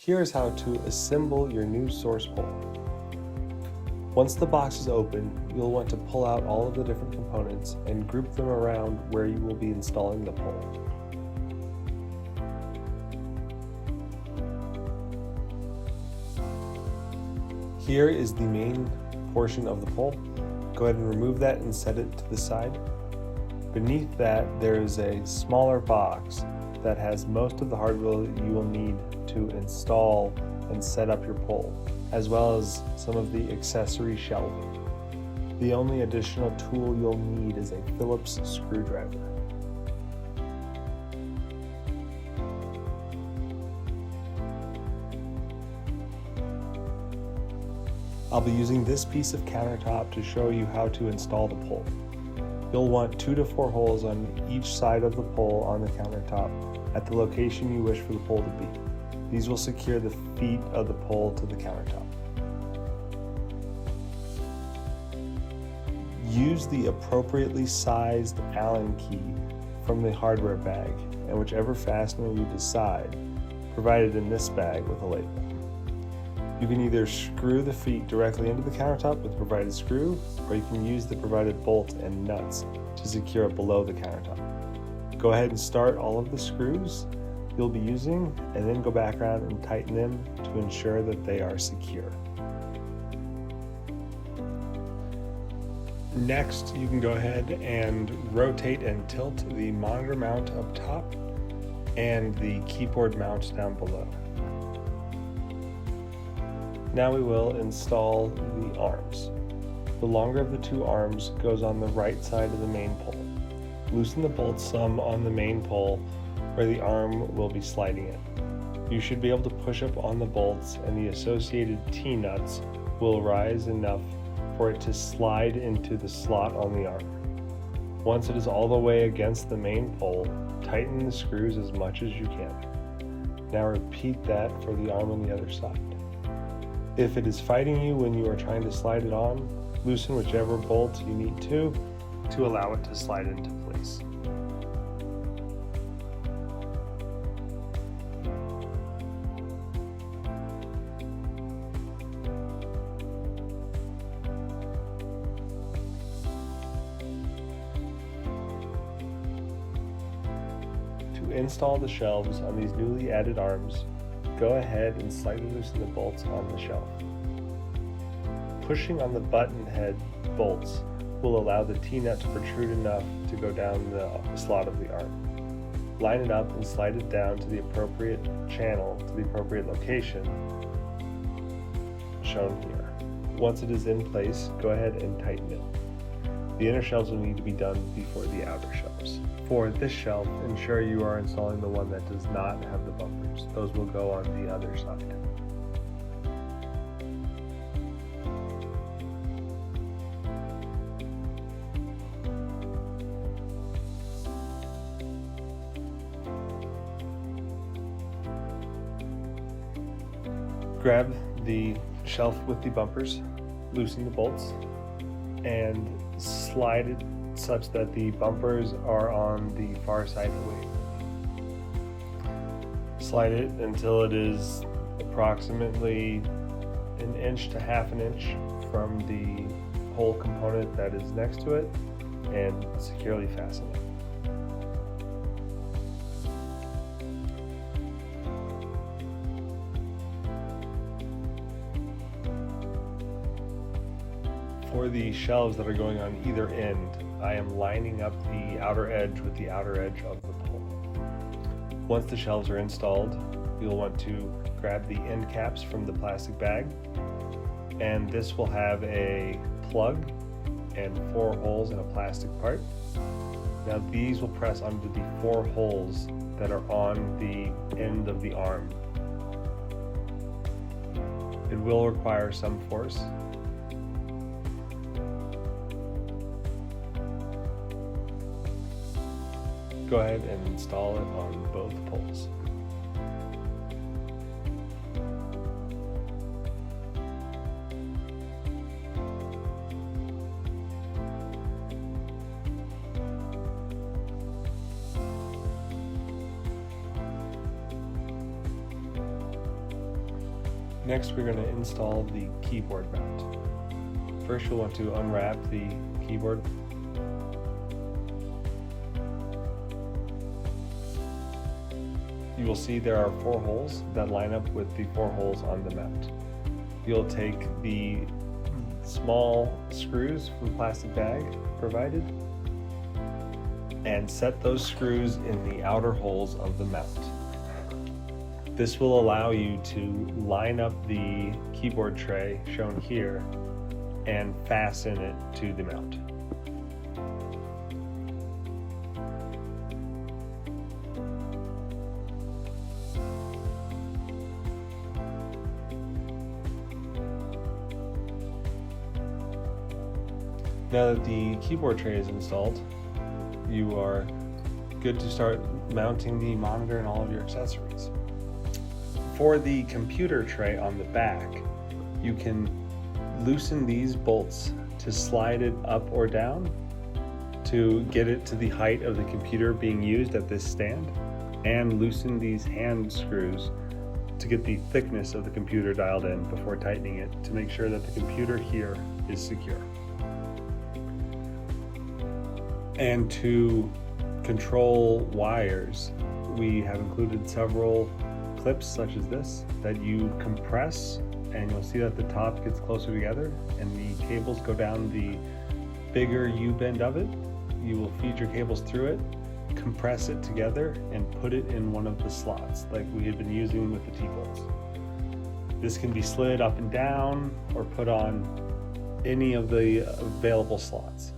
Here is how to assemble your new source pole. Once the box is open, you'll want to pull out all of the different components and group them around where you will be installing the pole. Here is the main portion of the pole. Go ahead and remove that and set it to the side. Beneath that, there is a smaller box that has most of the hardware that you will need to install and set up your pole, as well as some of the accessory shelving. The only additional tool you'll need is a Phillips screwdriver. I'll be using this piece of countertop to show you how to install the pole. You'll want 2 to 4 holes on each side of the pole on the countertop at the location you wish for the pole to be. These will secure the feet of the pole to the countertop. Use the appropriately sized Allen key from the hardware bag and whichever fastener you decide, provided in this bag with a label. You can either screw the feet directly into the countertop with the provided screw, or you can use the provided bolt and nuts to secure it below the countertop. Go ahead and start all of the screws you'll be using, and then go back around and tighten them to ensure that they are secure. Next, you can go ahead and rotate and tilt the monitor mount up top and the keyboard mount down below. Now we will install the arms. The longer of the 2 arms goes on the right side of the main pole. Loosen the bolts some on the main pole where the arm will be sliding in. You should be able to push up on the bolts and the associated T-nuts will rise enough for it to slide into the slot on the arm. Once it is all the way against the main pole, tighten the screws as much as you can. Now repeat that for the arm on the other side. If it is fighting you when you are trying to slide it on, loosen whichever bolt you need to allow it to slide into place. To install the shelves on these newly added arms, go ahead and slightly loosen the bolts on the shelf. Pushing on the button head bolts will allow the T-nut to protrude enough to go down the slot of the arm. Line it up and slide it down to the appropriate channel, to the appropriate location shown here. Once it is in place, go ahead and tighten it. The inner shelves will need to be done before the outer shelves. For this shelf, ensure you are installing the one that does not have the bumpers. Those will go on the other side. Grab the shelf with the bumpers, loosen the bolts, and slide it such that the bumpers are on the far side away. Slide it until it is approximately 1 inch to ½ an inch from the hole component that is next to it, and securely fasten it. For the shelves that are going on either end, I am lining up the outer edge with the outer edge of the pole. Once the shelves are installed, you'll want to grab the end caps from the plastic bag, and this will have a plug and 4 holes in a plastic part. Now these will press onto the 4 holes that are on the end of the arm. It will require some force. Go ahead and install it on both poles. Next, we're going to install the keyboard mount. First, you'll want to unwrap the keyboard. You will see there are 4 holes that line up with the 4 holes on the mount. You'll take the small screws from the plastic bag provided and set those screws in the outer holes of the mount. This will allow you to line up the keyboard tray shown here and fasten it to the mount. Now that the keyboard tray is installed, you are good to start mounting the monitor and all of your accessories. For the computer tray on the back, you can loosen these bolts to slide it up or down to get it to the height of the computer being used at this stand, and loosen these hand screws to get the thickness of the computer dialed in before tightening it to make sure that the computer here is secure. And to control wires, we have included several clips such as this that you compress, and you'll see that the top gets closer together and the cables go down the bigger U-bend of it. You will feed your cables through it, compress it together, and put it in one of the slots like we had been using with the T-bolts. This can be slid up and down or put on any of the available slots.